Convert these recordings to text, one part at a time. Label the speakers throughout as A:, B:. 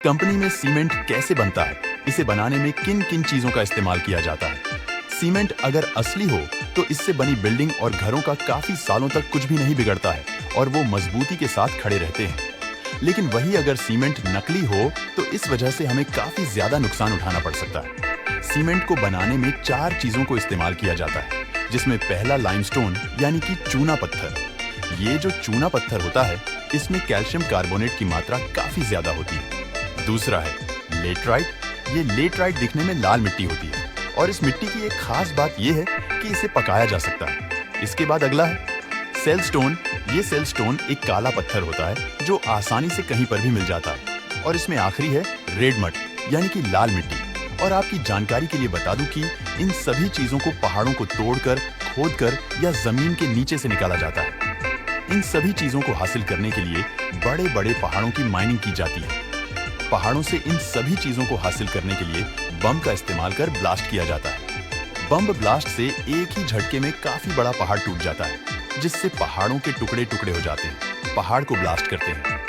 A: Company में cement कैसे बनता है, इसे बनाने में किन किन चीजों का इस्तेमाल किया जाता है। सीमेंट अगर असली हो तो इससे बनी बिल्डिंग और घरों का काफी सालों तक कुछ भी नहीं बिगड़ता है और वो मजबूती के साथ खड़े रहते हैं। लेकिन वही अगर सीमेंट नकली हो तो इस वजह से हमें काफी ज्यादा नुकसान उठाना पड़ सकता है। सीमेंट को बनाने में 4 चीजों को इस्तेमाल किया जाता है, जिसमें पहला लाइमस्टोन यानी कि चूना पत्थर। ये जो चूना पत्थर होता है, इसमें कैल्शियम कार्बोनेट की मात्रा काफी ज्यादा होती है। दूसरा है लेटराइट। ये लेटराइट दिखने में लाल मिट्टी होती है और इस मिट्टी की एक खास बात यह है कि इसे पकाया जा सकता है। इसके बाद अगला है सेलस्टोन। ये सेलस्टोन एक काला पत्थर होता है जो आसानी से कहीं पर भी मिल जाता है। और इसमें आखिरी है रेड मड यानी कि लाल मिट्टी। और आपकी जानकारी के लिए बता दूं कि इन सभी चीजों को पहाड़ों को तोड़कर, खोदकर या जमीन के नीचे से निकाला जाता है। इन सभी चीजों को हासिल करने के लिए बड़े बड़े पहाड़ों की माइनिंग की जाती है। पहाड़ों से इन सभी चीजों को हासिल करने के लिए बम का इस्तेमाल कर ब्लास्ट किया जाता है। बम ब्लास्ट से एक ही झटके में काफी बड़ा पहाड़ टूट जाता है, जिससे पहाड़ों के टुकड़े टुकड़े हो जाते हैं। पहाड़ को ब्लास्ट करते हैं।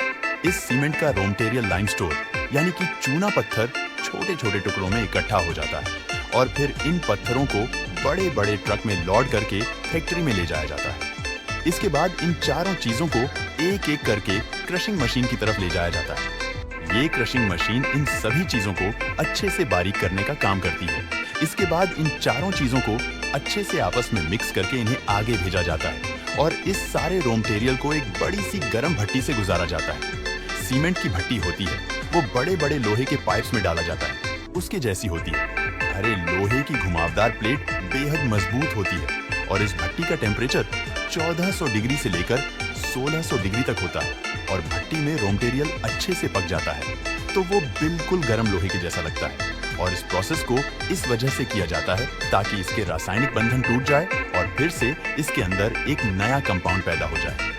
A: इस सीमेंट का रॉ मटेरियल लाइमस्टोन यानी कि चूना पत्थर छोटे छोटे टुकड़ों में इकट्ठा हो जाता है और फिर इन पत्थरों को बड़े बड़े ट्रक में लोड करके फैक्ट्री में ले जाया जाता है। इसके बाद इन चारों चीजों को एक एक करके क्रशिंग मशीन की तरफ ले जाया जाता है। ये क्रशिंग मशीन इन सभी चीजों को अच्छे से बारीक करने का काम करती है। इसके बाद इन चारों चीजों को अच्छे से आपस में मिक्स करके इन्हें आगे भेजा जाता है और इस सारे रॉ मटेरियल को एक बड़ी सी गर्म भट्टी से गुजारा जाता है। सीमेंट की भट्टी होती है, वो बड़े बड़े लोहे के पाइप्स में डाला जाता है, उसके जैसी होती है। अरे लोहे की घुमावदार प्लेट बेहद मजबूत होती है और इस भट्टी का टेम्परेचर 1400 डिग्री से लेकर 1600 डिग्री तक होता है और भट्टी में रॉ मटेरियल अच्छे से पक जाता है तो वो बिल्कुल गर्म लोहे के जैसा लगता है। और इस प्रोसेस को इस वजह से किया जाता है ताकि इसके रासायनिक बंधन टूट जाए और फिर से इसके अंदर एक नया कंपाउंड पैदा हो जाए।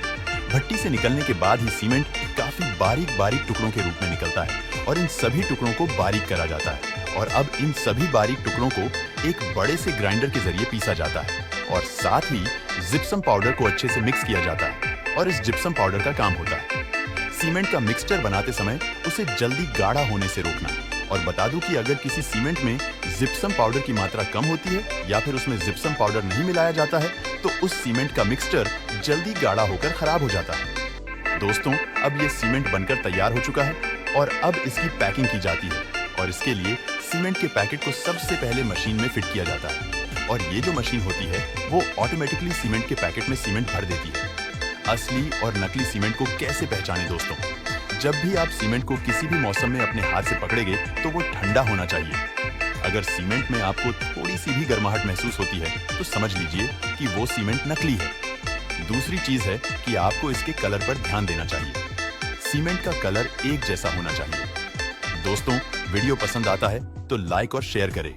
A: भट्टी से निकलने के बाद ही सीमेंट काफी बारीक बारीक टुकड़ों के रूप में निकलता है और इन सभी टुकड़ों को बारीक करा जाता है और अब इन सभी बारीक टुकड़ों को एक बड़े से ग्राइंडर के जरिए पीसा जाता है और साथ ही जिप्सम पाउडर को अच्छे से मिक्स किया जाता है और इस जिप्सम पाउडर का काम होता है सीमेंट का मिक्सचर बनाते समय उसे जल्दी गाढ़ा होने से रोकना। और बता दूं कि अगर किसी सीमेंट में जिप्सम पाउडर की मात्रा कम होती है या फिर उसमें जिप्सम पाउडर नहीं मिलाया जाता है तो उस सीमेंट का मिक्सचर जल्दी गाढ़ा होकर खराब हो जाता है। दोस्तों, अब ये सीमेंट बनकर तैयार हो चुका है और अब इसकी पैकिंग की जाती है और इसके लिए सीमेंट के पैकेट को सबसे पहले मशीन में फिट किया जाता है और ये जो मशीन होती है वो ऑटोमेटिकली सीमेंट के पैकेट में सीमेंट भर देती है। असली और नकली सीमेंट को कैसे पहचानें दोस्तों? जब भी आप सीमेंट को किसी भी मौसम में अपने हाथ से पकड़ेंगे तो वो ठंडा होना चाहिए। अगर सीमेंट में आपको थोड़ी सी भी गर्माहट महसूस होती है तो समझ लीजिए कि वो सीमेंट नकली है। दूसरी चीज है कि आपको इसके कलर पर ध्यान देना चाहिए। सीमेंट का कलर एक जैसा होना चाहिए। दोस्तों, वीडियो पसंद आता है तो लाइक और शेयर करें।